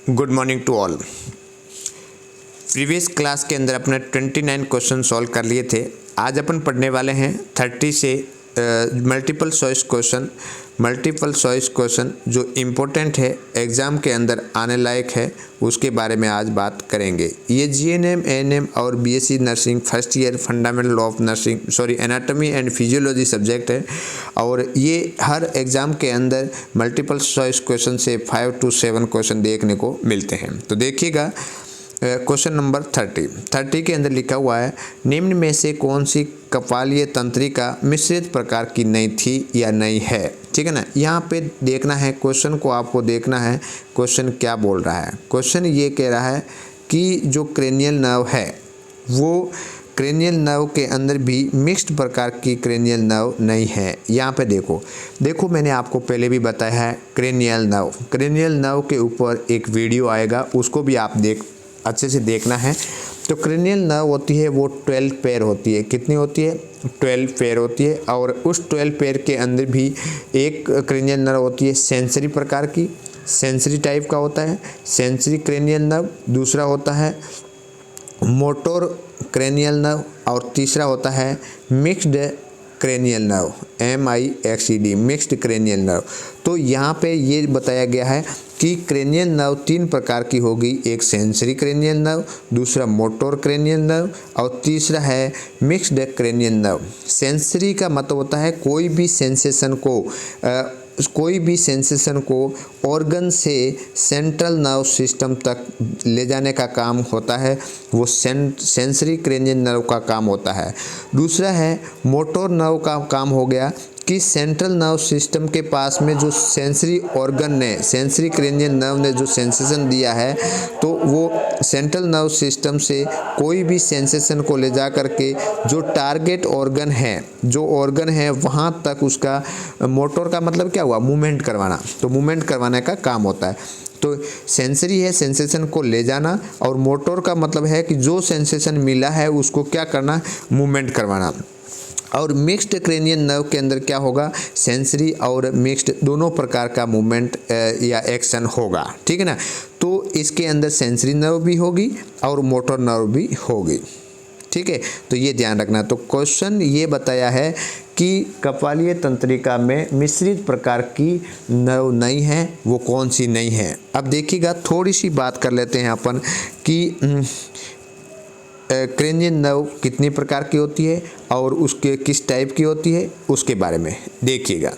Good morning to all. Previous class के अंदर अपने 29 क्वेश्चन सॉल्व कर लिए थे। आज अपन पढ़ने वाले हैं 30 से मल्टीपल चॉइस क्वेश्चन जो इम्पोर्टेंट है, एग्ज़ाम के अंदर आने लायक है, उसके बारे में आज बात करेंगे। ये जीएनएम, एएनएम और BSc nursing first year fundamental of nursing anatomy and physiology subject है और ये हर एग्ज़ाम के अंदर मल्टीपल चॉइस क्वेश्चन से 5 to 7 क्वेश्चन देखने को मिलते हैं। तो देखिएगा क्वेश्चन नंबर 30 के अंदर लिखा हुआ है, निम्न में से कौन सी कपालीय तंत्रिका मिश्रित प्रकार की नहीं थी या नहीं है। ठीक है ना, यहाँ पे देखना है क्वेश्चन को, आपको देखना है क्वेश्चन क्या बोल रहा है। क्वेश्चन ये कह रहा है कि जो क्रेनियल नर्व है वो क्रेनियल नर्व के अंदर भी मिक्स्ड प्रकार की क्रेनियल नर्व नहीं है। यहाँ पे देखो मैंने आपको पहले भी बताया है क्रेनियल नर्व के ऊपर एक वीडियो आएगा, उसको भी आप अच्छे से देखना है। तो क्रेनियल नर्व होती है वो 12 पेयर होती है। कितनी होती है? 12 पेयर होती है। और उस 12 पेयर के अंदर भी एक क्रेनियल नर्व होती है सेंसरी प्रकार की, सेंसरी टाइप का होता है सेंसरी क्रेनियल नर्व। दूसरा होता है मोटोर क्रेनियल नर्व और तीसरा होता है mixed cranial nerve, MIXED, mixed cranial nerve. तो यहाँ पे ये बताया गया है कि क्रेनियल नर्व 3 प्रकार की होगी, एक सेंसरी क्रेनियल नर्व, दूसरा मोटोर क्रेनियल नर्व और तीसरा है मिक्स्ड क्रेनियल नर्व। सेंसरी का मतलब होता है कोई भी सेंसेशन को ऑर्गन से सेंट्रल नर्व सिस्टम तक ले जाने का काम होता है, वो सेंसरी क्रेनियल नर्व का काम होता है। दूसरा है मोटोर नर्व का काम हो गया कि सेंट्रल नर्व सिस्टम के पास में जो सेंसरी ऑर्गन ने, सेंसरी क्रेनियल नर्व ने जो सेंसेशन दिया है, तो वो सेंट्रल नर्व सिस्टम से कोई भी सेंसेशन को ले जा करके जो टारगेट ऑर्गन है वहाँ तक उसका, मोटर का मतलब क्या हुआ? मूवमेंट करवाना, तो मूवमेंट करवाने का काम होता है। तो सेंसरी है सेंसेशन को ले जाना, और मोटर का मतलब है कि जो सेंसेशन मिला है उसको क्या करना? मूवमेंट करवाना। और मिक्स्ड क्रेनियल नर्व के अंदर क्या होगा? सेंसरी और मिक्स्ड दोनों प्रकार का मूवमेंट या एक्शन होगा। ठीक है ना, तो इसके अंदर सेंसरी नर्व भी होगी और मोटर नर्व भी होगी। ठीक है, तो ये ध्यान रखना। तो क्वेश्चन ये बताया है कि कपालीय तंत्रिका में मिश्रित प्रकार की नर्व नहीं है, वो कौन सी नहीं है। अब देखिएगा, थोड़ी सी बात कर लेते हैं अपन कि क्रेनियल नर्व कितनी प्रकार की होती है और उसके किस टाइप की होती है, उसके बारे में देखिएगा।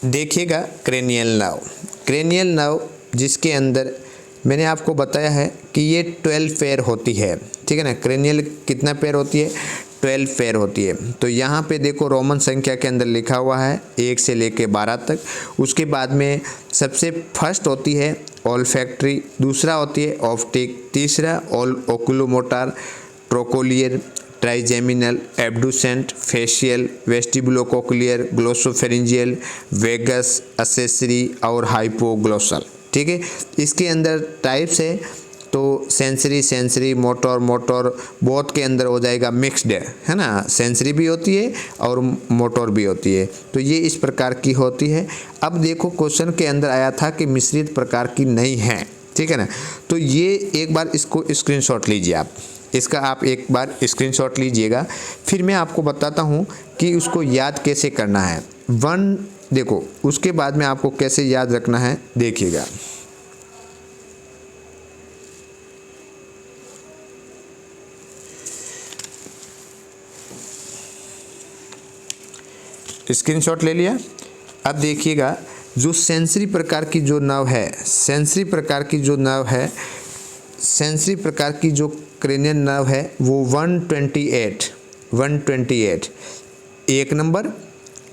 देखिएगा क्रेनियल नर्व जिसके अंदर मैंने आपको बताया है कि ये 12 पेयर होती है। ठीक है ना, क्रेनियल कितना पेयर होती है? 12 पेयर होती है। तो यहाँ पे देखो रोमन संख्या के अंदर लिखा हुआ है 1 से लेके 12 तक। उसके बाद में सबसे फर्स्ट होती है ऑल्फैक्टरी, दूसरा होती है ऑप्टिक, तीसरा oculomotor, trochlear, trigeminal, abducent, facial, vestibulocochlear, glossopharyngeal, vagus, accessory और हाइपोग्लोसल। ठीक है, इसके अंदर टाइप्स है तो सेंसरी, मोटर बहुत के अंदर हो जाएगा मिक्स्ड, है ना, सेंसरी भी होती है और मोटर भी होती है। तो ये इस प्रकार की होती है। अब देखो क्वेश्चन के अंदर आया था कि मिश्रित प्रकार की नहीं है। ठीक है ना, तो ये एक बार इसको स्क्रीनशॉट लीजिए, आप एक बार स्क्रीनशॉट लीजिएगा, फिर मैं आपको बताता हूँ कि उसको याद कैसे करना है। देखो उसके बाद में आपको कैसे याद रखना है, देखिएगा। स्क्रीनशॉट ले लिया। अब देखिएगा, जो सेंसरी प्रकार की जो नर्व है, सेंसरी प्रकार की जो क्रेनियल नर्व है वो 128 1 नंबर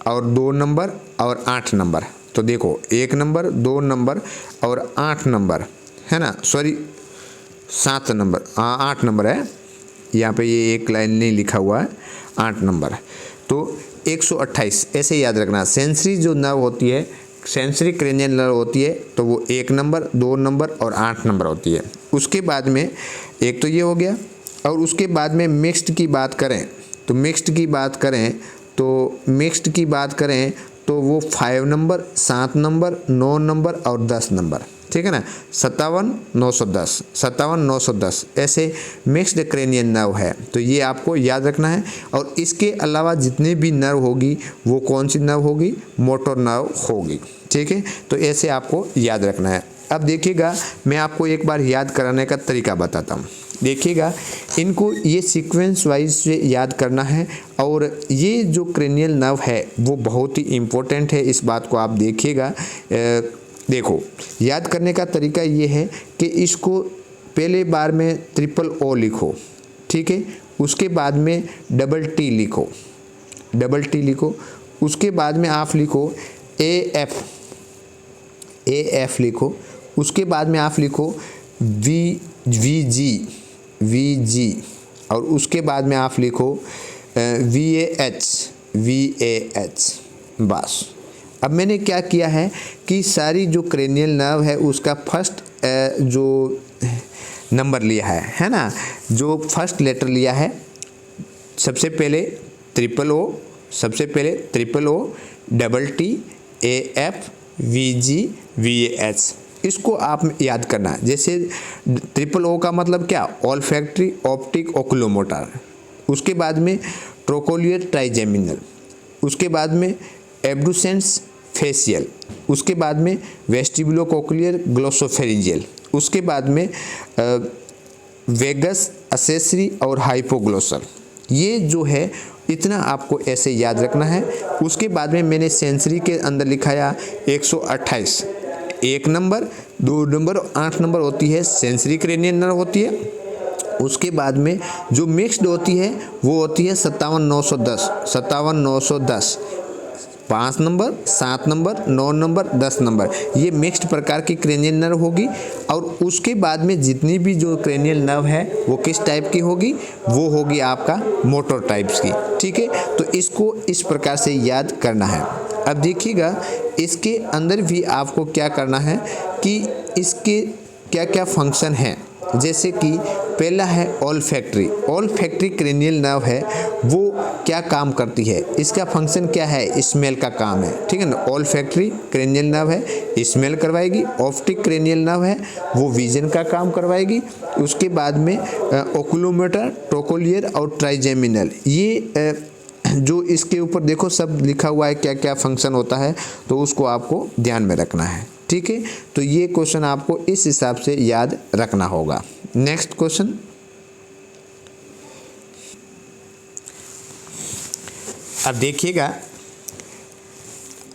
और 2 नंबर और 8 नंबर। तो देखो 1 नंबर, 2 नंबर और 8 नंबर, है ना, 7 नंबर, 8 नंबर है। यहाँ पे ये एक लाइन नहीं लिखा हुआ है, 8 नंबर। तो 128 ऐसे याद रखना। सेंसरी जो नर्व होती है, सेंसरी क्रेनियल नर्व होती है, तो वो 1 नंबर, 2 नंबर और 8 नंबर होती है। उसके बाद में एक तो ये हो गया, और उसके बाद में मिक्स्ड की बात करें तो मिक्स्ड की बात करें तो वो 5 नंबर, 7 नंबर, 9 नंबर और 10 नंबर, ठीक है ना। 57,910, 57,910 ऐसे मिक्स्ड क्रेनियल नर्व है, तो ये आपको याद रखना है। और इसके अलावा जितने भी नर्व होगी वो कौन सी नर्व होगी, मोटर नर्व होगी, ठीक है। तो ऐसे आपको याद रखना है। अब देखिएगा, मैं आपको एक बार याद कराने का तरीका बताता हूँ। देखिएगा, इनको ये सीक्वेंस वाइज से याद करना है। और ये जो क्रेनियल नर्व है वो बहुत ही इम्पोर्टेंट है, इस बात को आप देखिएगा। देखो, याद करने का तरीका ये है कि इसको पहले बार में ट्रिपल ओ लिखो, ठीक है। उसके बाद में डबल टी लिखो, डबल टी लिखो। उसके बाद में आप लिखो ए एफ लिखो। उसके बाद में आप लिखो वी जी। और उसके बाद में आप लिखो वी ए एच। बस। अब मैंने क्या किया है कि सारी जो क्रेनियल नर्व है उसका फर्स्ट जो नंबर लिया है ना, जो फर्स्ट लेटर लिया है, सबसे पहले ट्रिपल ओ, सबसे पहले triple O, double T, A F, V G, V A H. इसको आप याद करना है। जैसे ट्रिपल ओ का मतलब क्या, ऑल्फैक्टरी, ऑप्टिक, ओकुलोमोटर। उसके बाद में ट्रोकोलियर ट्राइजेमिनल। उसके बाद में एब्डुसेंस फेशियल। उसके बाद में वेस्टिबुलोकोक्लियर ग्लोसोफेरिंजियल। उसके बाद में वेगस, असेसरी और हाइपोग्लोसल। ये जो है इतना आपको ऐसे याद रखना है। उसके बाद में मैंने सेंसरी के अंदर लिखाया 128, 1 नंबर, 2 नंबर, 8 नंबर होती है सेंसरी क्रेनियल नर्व होती है। उसके बाद में जो मिक्स्ड होती है वो होती है 57,910, 57,910, 5 नंबर, 7 नंबर, 9 नंबर, 10 नंबर। ये मिक्स्ड प्रकार की क्रेनियल नर्व होगी। और उसके बाद में जितनी भी जो क्रेनियल नर्व है वो किस टाइप की होगी, वो होगी आपका मोटर टाइप्स की, ठीक है। तो इसको इस प्रकार से याद करना है। अब देखिएगा, इसके अंदर भी आपको क्या करना है कि इसके क्या क्या फंक्शन हैं। जैसे कि पहला है ऑल्फैक्टरी। ऑल्फैक्टरी क्रेनियल नर्व है, वो क्या काम करती है, इसका फंक्शन क्या है, स्मेल का काम है, ठीक है ना। ऑल्फैक्टरी क्रेनियल नर्व है, स्मेल करवाएगी। ऑप्टिक क्रेनियल नर्व है, वो विजन का काम करवाएगी। उसके बाद में ओकुलोमोटर, ट्रोकोलियर और ट्राइजेमिनल, ये जो इसके ऊपर देखो सब लिखा हुआ है क्या क्या फंक्शन होता है, तो उसको आपको ध्यान में रखना है, ठीक है। तो ये क्वेश्चन आपको इस हिसाब से याद रखना होगा। नेक्स्ट क्वेश्चन, अब देखिएगा,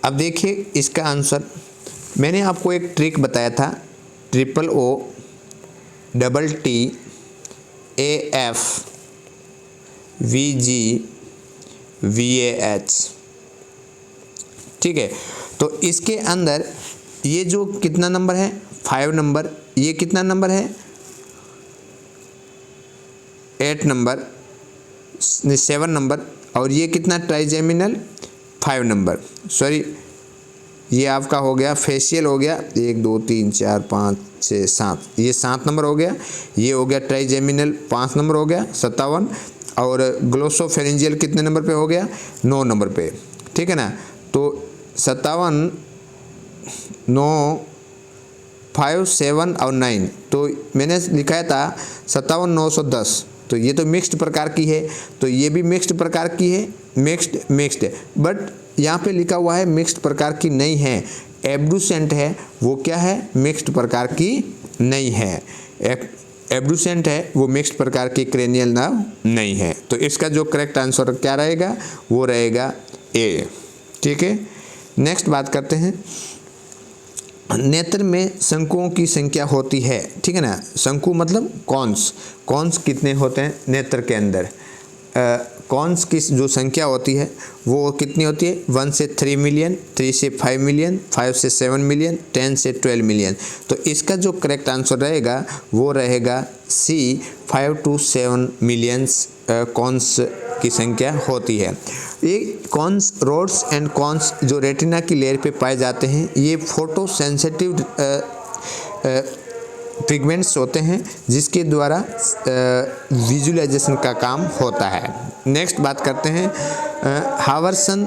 अब देखिए इसका आंसर। मैंने आपको एक ट्रिक बताया था, triple O, double T, A F, V G, V A H, ठीक है। तो इसके अंदर ये जो कितना नंबर है, 5 नंबर, ये कितना नंबर है, 8 नंबर, 7 नंबर, और ये कितना ट्राइजेमिनल, 5 नंबर, सॉरी ये आपका हो गया फेशियल हो गया 1 2 3 4 5 6 7, ये 7 नंबर हो गया। ये हो गया ट्राइजेमिनल 5 नंबर हो गया 57, और ग्लोसोफेरिंजियल कितने नंबर पे हो गया, 9 नंबर पे, ठीक है ना। तो 57, 9, 5, 7 और 9, तो मैंने लिखाया था 57,910। तो ये तो मिक्स्ड प्रकार की है, तो ये भी मिक्स्ड प्रकार की है, मिक्स्ड है। बट यहाँ पे लिखा हुआ है मिक्स्ड प्रकार की नहीं है, एब्डुसेंट है, वो क्या है, मिक्स्ड प्रकार की नहीं है। एब्डुसेंट है, वो मिक्स्ड प्रकार की क्रेनियल नर्व नहीं है। तो इसका जो करेक्ट आंसर क्या रहेगा, वो रहेगा ए, ठीक है। नेक्स्ट बात करते हैं, नेत्र में शंकुओं की संख्या होती है, ठीक है ना। शंकु मतलब कॉन्स कितने होते हैं नेत्र के अंदर, कॉन्स की जो संख्या होती है वो कितनी होती है, 1 से 3 मिलियन, 3 से 5 मिलियन, 5 से 7 मिलियन, 10 से 12 मिलियन। तो इसका जो करेक्ट आंसर रहेगा वो रहेगा सी, 5 to 7 मिलियंस कॉन्स की संख्या होती है। ये कॉन्स, रोड्स एंड कॉन्स जो रेटिना की लेयर पे पाए जाते हैं, ये फोटो सेंसिटिव पिगमेंट्स होते हैं जिसके द्वारा विजुअलाइजेशन का काम होता है। नेक्स्ट बात करते हैं हावर्सन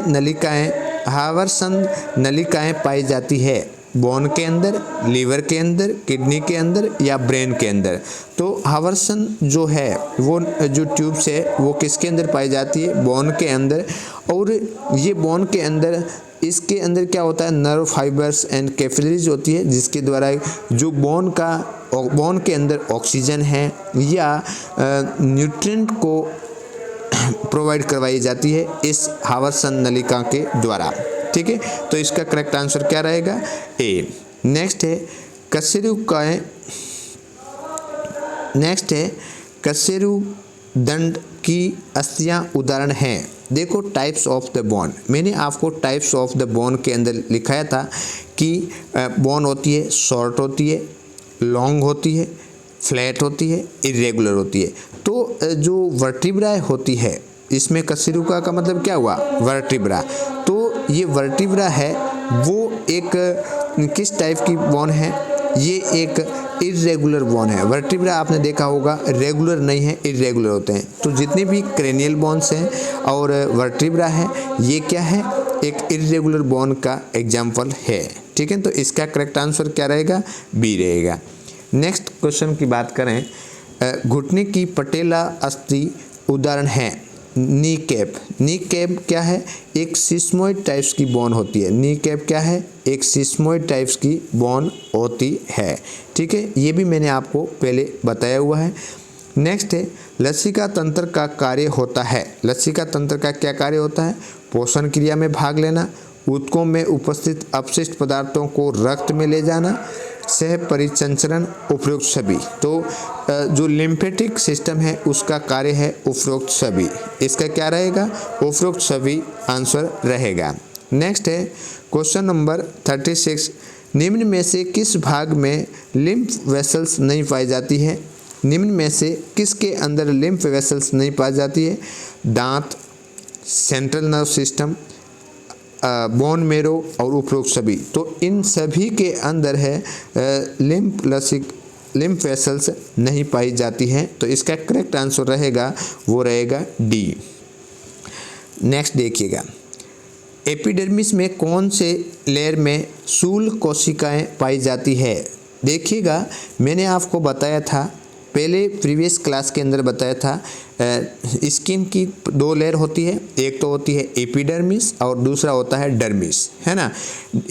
नलिकाएं पाई जाती है बोन के अंदर, लीवर के अंदर, किडनी के अंदर या ब्रेन के अंदर। तो हावर्सन जो है वो जो ट्यूब्स है वो किसके अंदर पाई जाती है? बोन के अंदर। और ये बोन के अंदर, इसके अंदर क्या होता है? नर्व फाइबर्स एंड कैपिलरीज होती है जिसके द्वारा जो बोन के अंदर ऑक्सीजन है या न्यूट्रिएंट को प्रोवाइड करवाई जाती है इस हावर्सन नलिका के द्वारा। ठीक है, तो इसका करेक्ट आंसर क्या रहेगा? ए। नेक्स्ट है कशेरुदंड की अस्थियां उदाहरण हैं। देखो टाइप्स ऑफ द बोन, मैंने आपको टाइप्स ऑफ द बोन के अंदर लिखाया था कि बोन होती है, शॉर्ट होती है, लॉन्ग होती है, फ्लैट होती है, इरेगुलर होती है। तो जो वर्टिब्रा होती है इसमें कशेरुका का मतलब क्या हुआ? वर्टिब्रा। तो ये वर्टिब्रा है वो एक किस टाइप की बोन है? ये एक इरेगुलर बोन है। वर्टिब्रा आपने देखा होगा रेगुलर नहीं है, इरेगुलर होते हैं। तो जितने भी क्रेनियल बोन्स हैं और वर्टिब्रा है ये क्या है? एक इरेगुलर बोन का एग्जाम्पल है। ठीक है, तो इसका करेक्ट आंसर क्या रहेगा? बी रहेगा। नेक्स्ट क्वेश्चन की बात करें, घुटने की पटेला अस्थि उदाहरण है नी कैप। नी कैप क्या है? एक सिस्मोइड टाइप्स की बोन होती है। नी कैप क्या है? एक सिस्मोइड टाइप्स की बोन होती है। ठीक है, ये भी मैंने आपको पहले बताया हुआ है। नेक्स्ट है लसिका तंत्र का कार्य होता है। लसिका तंत्र का क्या कार्य होता है? पोषण क्रिया में भाग लेना, ऊतकों में उपस्थित अपशिष्ट पदार्थों को रक्त में ले जाना, सह परिचंचरण, उपरोक्त सभी। तो जो लिम्फेटिक सिस्टम है उसका कार्य है उपरोक्त सभी। इसका क्या रहेगा? उपरोक्त सभी आंसर रहेगा। नेक्स्ट है क्वेश्चन नंबर 36, निम्न में से किस भाग में लिम्फ वेसल्स नहीं पाई जाती है? निम्न में से किसके अंदर लिम्फ वेसल्स नहीं पाई जाती है? दांत, central nerve system, bone marrow और उपरोक्त सभी। तो इन सभी के अंदर है लिम्फ वेसल्स नहीं पाई जाती हैं। तो इसका करेक्ट आंसर रहेगा वो रहेगा डी। नेक्स्ट देखिएगा, एपिडर्मिस में कौन से लेयर में शूल कोशिकाएं पाई जाती है? देखिएगा मैंने आपको बताया था पहले प्रीवियस क्लास के अंदर बताया था स्किन की दो लेयर होती है, एक तो होती है एपिडर्मिस और दूसरा होता है डर्मिस, है ना।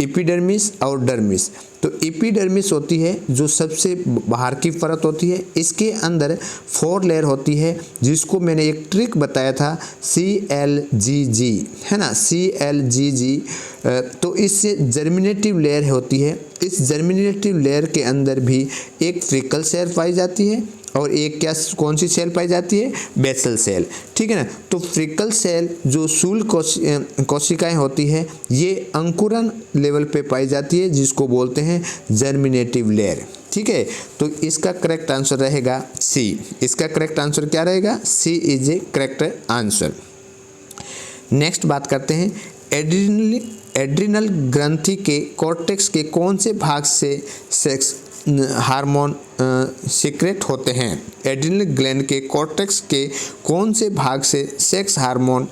एपिडर्मिस और डर्मिस। तो एपिडर्मिस होती है जो सबसे बाहर की परत होती है, इसके अंदर 4 लेयर होती है जिसको मैंने एक ट्रिक बताया था CLGG, है ना, CLGG। तो इससे जर्मिनेटिव लेयर होती है। इस जर्मिनेटिव लेयर के अंदर भी एक फ्रिकल सेल पाई जाती है और एक कौन सी सेल पाई जाती है? Basal cell. ठीक है ना। तो फ्रिकल सेल जो शूल कोशिकाएं होती है ये अंकुरन लेवल पे पाई जाती है जिसको बोलते हैं जर्मिनेटिव लेयर। ठीक है, तो इसका करेक्ट आंसर रहेगा सी। इसका करेक्ट आंसर क्या रहेगा? C is a correct answer. Next बात करते हैं एड्रिनल ग्रंथि के कॉर्टेक्स के कौन से भाग से सेक्स हार्मोन सीक्रेट होते हैं? एड्रिनल ग्लैंड के कॉर्टेक्स के कौन से भाग से सेक्स हार्मोन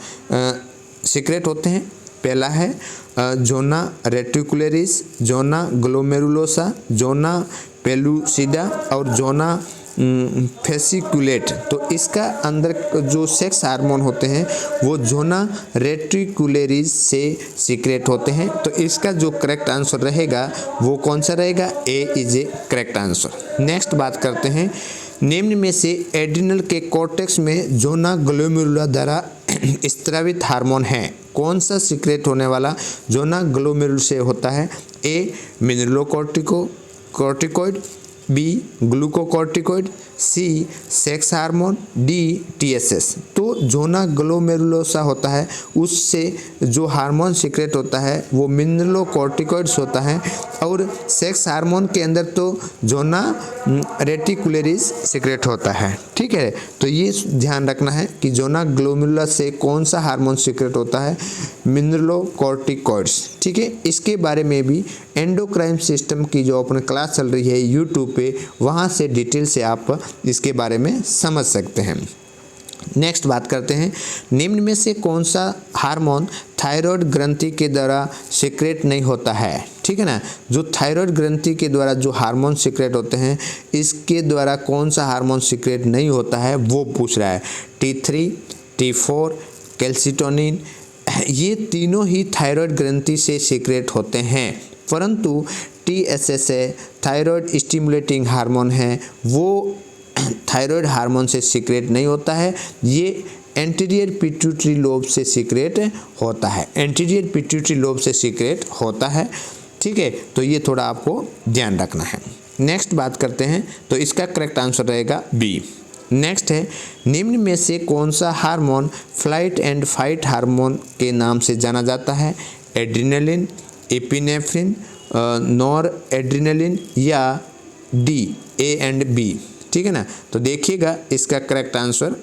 सीक्रेट होते हैं? पहला है zona reticularis, zona glomerulosa, zona pellucida और जोना फेसिकुलेट। तो इसका अंदर जो सेक्स हार्मोन होते हैं वो जोना रेटिकुलरिस से सीक्रेट होते हैं। तो इसका जो करेक्ट आंसर रहेगा वो कौन सा रहेगा? A is a correct answer. Next बात करते हैं निम्न में से एड्रिनल के कॉर्टेक्स में जोना ग्लोमेरुला द्वारा स्रावित हार्मोन है। कौन सा सीक्रेट होने वाला जोना ग्लोमेरुल से होता है? ए मिनरलोकॉर्टिकोइड, बी ग्लूकोकॉर्टिकोइड, सी सेक्स हार्मोन, डी टीएसएस। तो जोना ग्लोमेरुलोसा होता है उससे जो हार्मोन सीक्रेट होता है वो मिनरलोकॉर्टिकॉइड्स होता है, और सेक्स हार्मोन के अंदर तो जोना रेटिकुलरिस सीक्रेट होता है। ठीक है, तो ये ध्यान रखना है कि जोना ग्लोमेरुला से कौन सा हार्मोन सीक्रेट होता है, मिनरलोकॉर्टिकॉइड्स। ठीक है, इसके बारे में भी एंडोक्राइन सिस्टम की जो अपनी क्लास चल रही है यूट्यूब पे, वहाँ से डिटेल से आप इसके बारे में समझ सकते हैं। नेक्स्ट बात करते हैं, निम्न में से कौन सा हार्मोन थायराइड ग्रंथि के द्वारा सीक्रेट नहीं होता है। ठीक है ना, जो थायराइड ग्रंथि के द्वारा जो हार्मोन सीक्रेट होते हैं, इसके द्वारा कौन सा हार्मोन सीक्रेट नहीं होता है वो पूछ रहा है। T3, T4, कैल्सिटोनिन, ये तीनों ही थायराइड ग्रंथि से सीक्रेट होते हैं, परंतु TSS थायराइड स्टिमुलेटिंग हार्मोन है, वो थायराइड हार्मोन से सीक्रेट नहीं होता है, ये एंटीरियर पिट्यूटरी लोब से सीक्रेट होता है, एंटीरियर पिट्यूटरी लोब से सीक्रेट होता है। ठीक है, तो ये थोड़ा आपको ध्यान रखना है। नेक्स्ट बात करते हैं, तो इसका करेक्ट आंसर रहेगा बी। नेक्स्ट है, निम्न में से कौन सा hormone flight and fight hormone के नाम से जाना जाता है, एड्रिनलिन, एपिनेफ्रिन, नॉर एड्रिनलिन या डी, ए एंड बी। ठीक है ना, तो देखिएगा इसका करेक्ट आंसर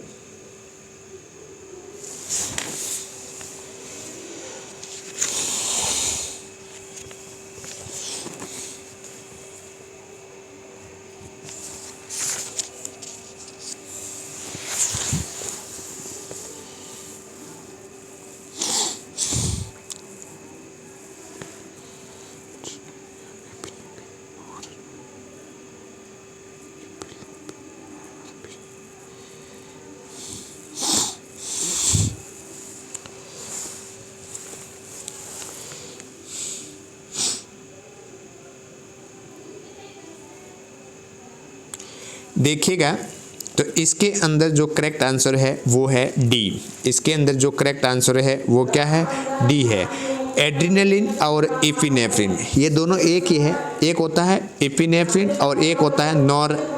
देखिएगा, तो इसके अंदर जो करेक्ट आंसर है वो है डी। इसके अंदर जो करेक्ट आंसर है वो क्या है, डी है। एड्रिनलिन और एपिनेफ्रिन ये दोनों एक ही है, एक होता है एपिनेफ्रिन और एक होता है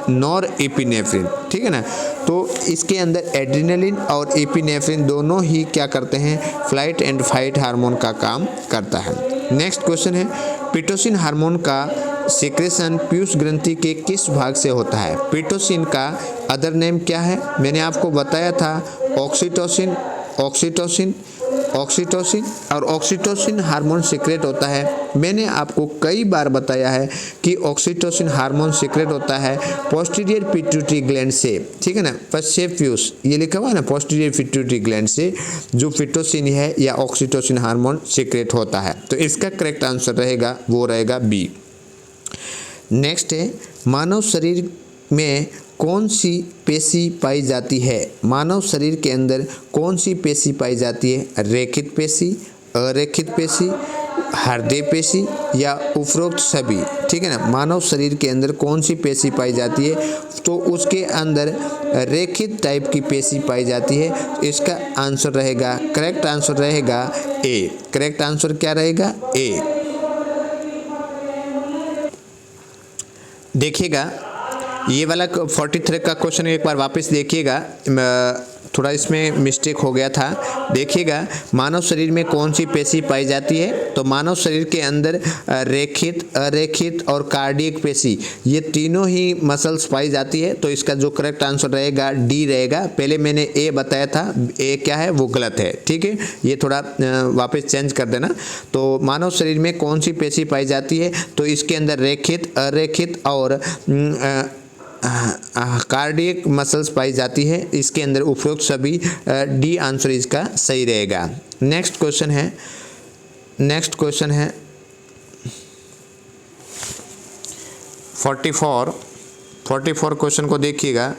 नॉर एपिनेफ्रिन। ठीक है ना, तो इसके अंदर एड्रिनलिन और एपिनेफ्रिन दोनों ही क्या करते हैं, फ्लाइट एंड फाइट हार्मोन का काम करता है। नेक्स्ट क्वेश्चन है, पिटोसिन हार्मोन का सीक्रेशन पीयूष ग्रंथि के किस भाग से होता है। पिटोसिन का अदर नेम क्या है, मैंने आपको बताया था ऑक्सीटोसिन, ऑक्सीटोसिन, ऑक्सीटोसिन, और ऑक्सीटोसिन हार्मोन सीक्रेट होता है। मैंने आपको कई बार बताया है कि ऑक्सीटोसिन हार्मोन सीक्रेट होता है पोस्टीरियर पिट्यूटरी ग्लैंड से। ठीक है ना, पश्चेय पीयूष ये लिखा हुआ है ना, पोस्टीरियर पिट्यूटरी ग्लैंड से जो पिटोसिन है या ऑक्सीटोसिन हार्मोन सीक्रेट होता है। तो इसका करेक्ट आंसर रहेगा वो रहेगा बी। नेक्स्ट है, मानव शरीर में कौन सी पेशी पाई जाती है। मानव शरीर के अंदर कौन सी पेशी पाई जाती है, रेखित पेशी, अरेखित पेशी, हृदय पेशी या उपरोक्त सभी। ठीक है ना, मानव शरीर के अंदर कौन सी पेशी पाई जाती है, तो उसके अंदर रेखित टाइप की पेशी पाई जाती है। इसका आंसर रहेगा, करेक्ट आंसर रहेगा ए। करेक्ट आंसर क्या रहेगा, ए। देखिएगा ये वाला 43 का क्वेश्चन एक बार वापस देखिएगा, थोड़ा इसमें मिस्टेक हो गया था। देखिएगा, मानव शरीर में कौन सी पेशी पाई जाती है, तो मानव शरीर के अंदर रेखित, अरेखित और कार्डियक पेशी ये तीनों ही मसल्स पाई जाती है। तो इसका जो करेक्ट आंसर रहेगा डी रहेगा। पहले मैंने ए बताया था, ए क्या है वो गलत है। ठीक है, ये थोड़ा वापस चेंज कर देना। तो मानव शरीर में कौन सी पेशी पाई जाती है, तो इसके अंदर रेखित, अरेखित और कार्डियक मसल्स पाई जाती है। इसके अंदर उपरोक्त सभी, डी आंसर इसका सही रहेगा। नेक्स्ट क्वेश्चन है, नेक्स्ट क्वेश्चन है 44 क्वेश्चन को देखिएगा।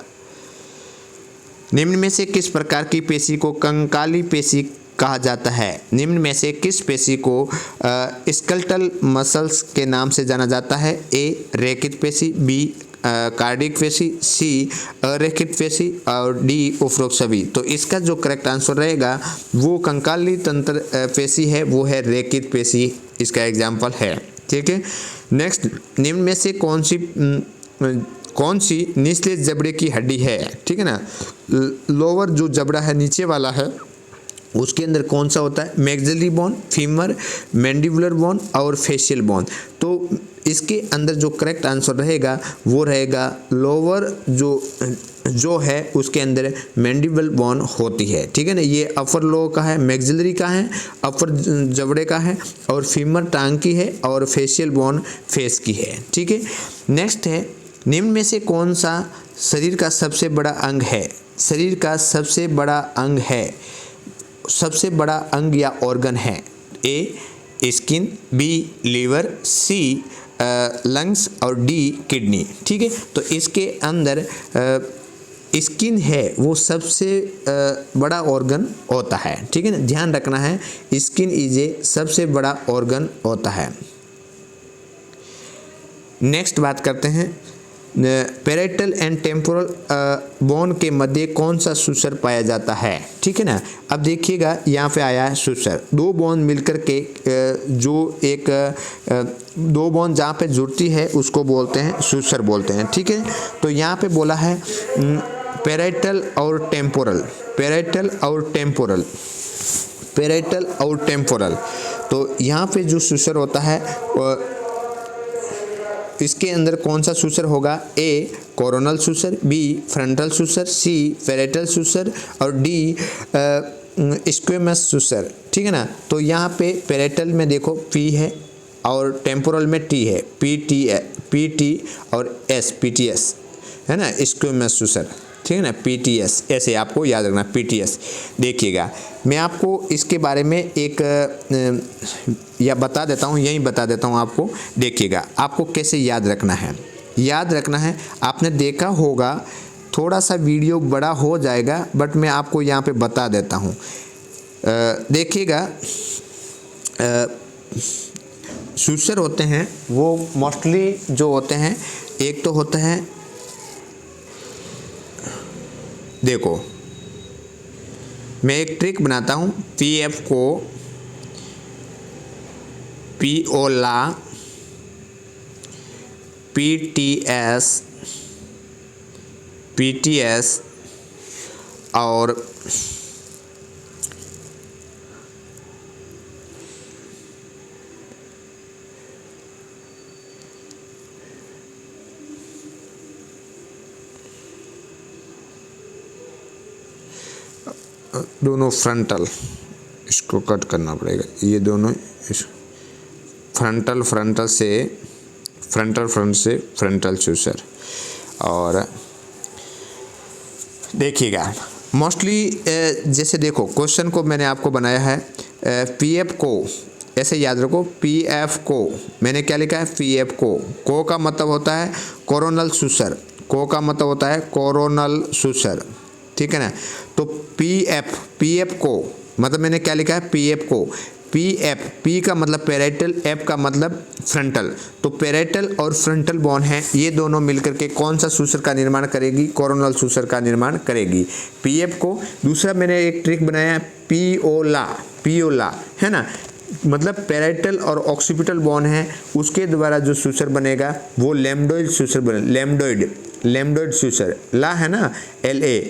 निम्न में से किस प्रकार की पेशी को कंकाली पेशी कहा जाता है। निम्न में से किस पेशी को स्केलेटल मसल्स के नाम से जाना जाता है। ए रेखित पेशी, बी कार्डिक पेशी, सी अरेखित पेशी और डी उपरोक्त सभी। तो इसका जो करेक्ट आंसर रहेगा वो कंकाली तंत्र पेशी है, वो है रेखित पेशी, इसका एग्जाम्पल है। ठीक है, नेक्स्ट, निम्न में से कौन सी कौन सी निचले जबड़े की हड्डी है, ठीक है ना। लोअर जो जबड़ा है नीचे वाला है उसके अंदर कौन सा होता है, maxillary bone, femur, mandibular bone और फेशियल बोन। तो इसके अंदर जो करेक्ट आंसर रहेगा वो रहेगा लोअर जो है उसके अंदर मैंडिबल बोन होती है, ठीक है ना। ये अपर लो का है, मैक्सिलरी का है, अपर जबड़े का है, और फीमर टांग की है, और फेशियल बोन फेस की है, ठीक है। नेक्स्ट है, निम्न में से कौन सा शरीर का सबसे बड़ा अंग है, शरीर का सबसे बड़ा अंग है, सबसे बड़ा अंग या ऑर्गन है। ए स्किन, बी लीवर, सी लंग्स और डी किडनी, ठीक है। तो इसके अंदर स्किन है वो सबसे बड़ा ऑर्गन होता है, ठीक है ना, ध्यान रखना है, स्किन इज ए सबसे बड़ा ऑर्गन होता है। नेक्स्ट बात करते हैं, पैराइटल एंड टेम्पोरल बोन के मध्य कौन सा सूसर पाया जाता है, ठीक है ना। अब देखिएगा यहाँ पे आया है सूसर, दो बोन मिलकर के जो एक दो बोन जहाँ पे जुड़ती है उसको बोलते हैं सूसर बोलते हैं, ठीक है। तो यहाँ पे बोला है पैराइटल और टेम्पोरल, पैराइटल और टेम्पोरल, पैराइटल और टेम्पोरल। तो यहाँ पे जो सूसर होता है इसके अंदर कौन सा सूसर होगा, ए कोरोनल सूसर, बी फ्रंटल सूसर, सी पैराइटल सूसर और डी स्क्वेमस सूसर, ठीक है ना। तो यहाँ पे पैराइटल में देखो पी है और टेम्पोरल में टी है, पी टी और एस, पीटीएस है ना, स्क्वेमस सूसर, ठीक है ना, पीटीएस, ऐसे आपको याद रखना पीटीएस। देखिएगा मैं आपको इसके बारे में एक या बता देता हूँ, यही बता देता हूँ आपको। देखिएगा आपको कैसे याद रखना है, याद रखना है, आपने देखा होगा, थोड़ा सा वीडियो बड़ा हो जाएगा बट मैं आपको यहाँ पे बता देता हूँ। देखिएगा सूसर होते हैं वो मोस्टली जो होते हैं, एक तो होता है, देखो मैं एक ट्रिक बनाता हूँ, पीएफ को पीओला, पीटीएस, पीटीएस और दोनों फ्रंटल, इसको कट करना पड़ेगा, ये दोनों फ्रंट से फ्रंटल सूसर। और देखिएगा मोस्टली जैसे देखो क्वेश्चन को मैंने आपको बनाया है, पीएफ को ऐसे याद रखो, पीएफ को मैंने क्या लिखा है, पीएफ को का मतलब होता है कोरोनल सूसर, को का मतलब होता है कोरोनल सूसर, ठीक है ना। तो पीएफ को मतलब मैंने क्या लिखा है, पीएफ को, पी का मतलब पैराइटल, एफ का मतलब फ्रंटल। तो पैराइटल और फ्रंटल बोन है, ये दोनों मिलकर के कौन सा सूसर का निर्माण करेगी, कोरोनल सूसर का निर्माण करेगी, पीएफ को। दूसरा मैंने एक ट्रिक बनाया है, पीओला है ना, मतलब पैराइटल और ऑक्सीपिटल बोन है, उसके द्वारा जो सूसर बनेगा वो लैम्डोइड सूसर बने, लैम्डोइड सूसर, ला है ना, LA,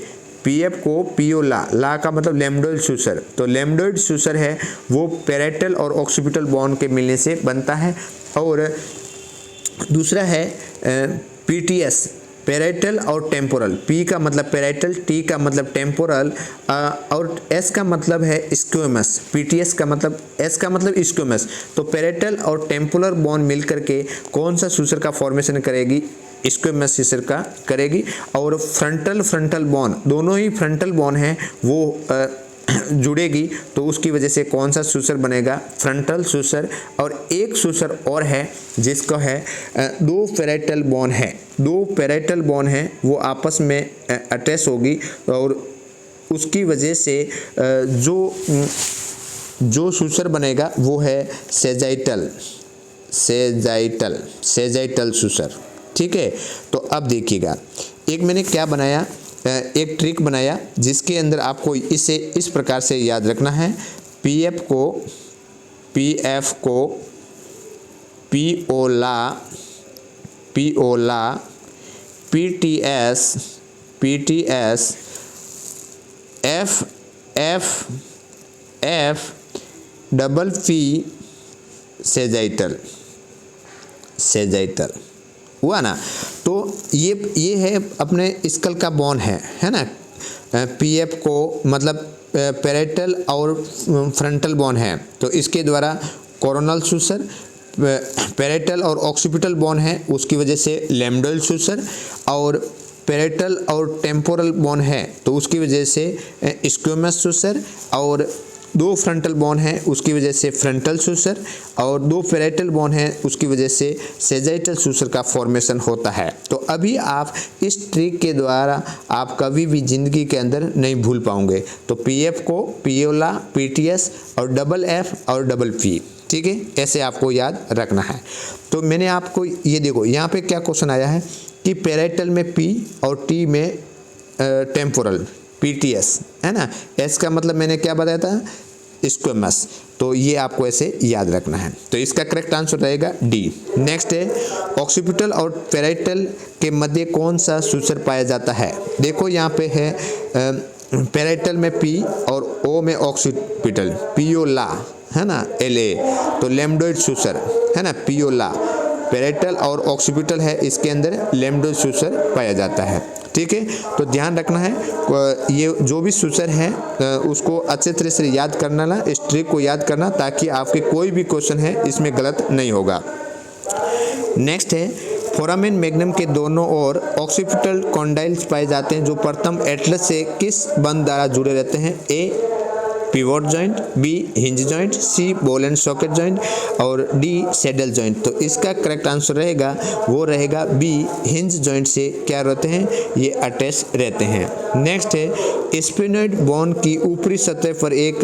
पीएफ को पीओला, ला का मतलब लैम्डोइड सूसर। तो लैम्डोइड सूसर है वो पैराइटल और ऑक्सीपिटल बोन के मिलने से बनता है। और दूसरा है पीटीएस, पैराइटल और टेम्पोरल, पी का मतलब पैराइटल, टी का मतलब टेम्पोरल और एस का मतलब है स्क्वेमस, पीटीएस का मतलब, एस का मतलब स्क्वेमस। तो पैराइटल और टेम्पोरल बोन मिलकर के कौन सा सूसर का फॉर्मेशन करेगी, स्क्वेमस सूसर का करेगी। और फ्रंटल बोन, दोनों ही फ्रंटल बोन है वो जुड़ेगी, तो उसकी वजह से कौन सा सूसर बनेगा, फ्रंटल सूसर। और एक सूसर और है जिसका है दो पैराइटल बोन है वो आपस में अटैच होगी, और उसकी वजह से जो सूसर बनेगा वो है सेजाइटल सूसर, ठीक है। तो अब देखिएगा एक मैंने क्या बनाया, एक ट्रिक बनाया जिसके अंदर आपको इसे इस प्रकार से याद रखना है, पीएफ को पीओला PTS डबल P सेजाइटल हुआ ना। तो ये है अपने स्कल का बोन है ना। PF को मतलब पैरेटल और फ्रंटल बोन है, तो इसके द्वारा कोरोनल सूसर, पैरेटल और ऑक्सीपिटल बोन है उसकी वजह से लैम्डोइड सूसर, और पैरेटल और टेम्पोरल बोन है तो उसकी वजह से स्क्वेमस सूसर, और 2 फ्रंटल बोन है उसकी वजह से फ्रंटल सूसर, और 2 पैरेटल बोन है उसकी वजह से सेजाइटल सूसर का फॉर्मेशन होता है। तो अभी आप इस ट्रिक के द्वारा आप कभी भी ज़िंदगी के अंदर नहीं भूल पाओगे। तो PF को पियोला, PTS और डबल F और डबल P, ठीक है, ऐसे आपको याद रखना है। तो मैंने आपको ये देखो यहाँ पे क्या क्वेश्चन आया है कि पैरेटल में P और T में टेम्पोरल PTS है ना। S का मतलब मैंने क्या बताया था, स्क्वेमस। तो ये आपको ऐसे याद रखना है। तो इसका करेक्ट आंसर रहेगा D। नेक्स्ट है ऑक्सीपिटल और पैरेटल के मध्य कौन सा सूसर पाया जाता है। देखो यहाँ पे है पैरेटल में P और O में ऑक्सीपिटल, पियोला है ना, LA। तो लैम्डोइड सूसर है ना, पियोला। पैरेटल और ऑक्सीपिटल है, इसके अंदर लैम्डोइड सूसर पाया जाता है, ठीक है। तो ध्यान रखना है, ये जो भी सूसर है उसको अच्छे तरह से याद करना ना, इस ट्रिक को याद करना, ताकि आपके कोई भी क्वेश्चन है इसमें गलत नहीं होगा। नेक्स्ट है फोरामेन मैग्नम के दोनों ओर ऑक्सीपिटल कॉन्डाइल्स पाए जाते हैं जो प्रथम एटलस से किस बंध द्वारा जुड़े रहते हैं। A pivot joint, B hinge joint, C ball and socket joint और D सैडल जॉइंट। तो इसका करेक्ट आंसर रहेगा वो रहेगा B हिंज जॉइंट से क्या रहते हैं, ये अटैच रहते हैं। नेक्स्ट है स्फेनोइड बोन की ऊपरी सतह पर एक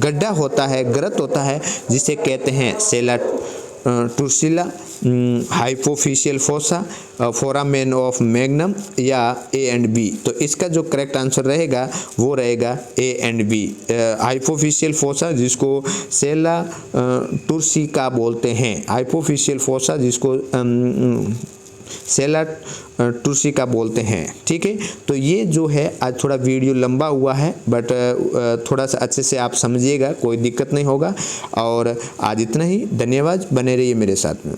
गड्ढा होता है, गर्त होता है, जिसे कहते हैं सेला टूसिला, हाइपोफिशियल फोसा, फोरामेन ऑफ मैग्नम या A एंड B। तो इसका जो करेक्ट आंसर रहेगा वो रहेगा A एंड B। हाइपोफिशियल फोसा जिसको सेला टूसिका बोलते हैं, हाइपोफिशियल फोसा जिसको सेला टूसिका बोलते हैं, ठीक है। तो ये जो है आज थोड़ा वीडियो लंबा हुआ है, बट थोड़ा सा अच्छे से आप समझिएगा, कोई दिक्कत नहीं होगा। और आज इतना ही, धन्यवाद, बने रहिए मेरे साथ में।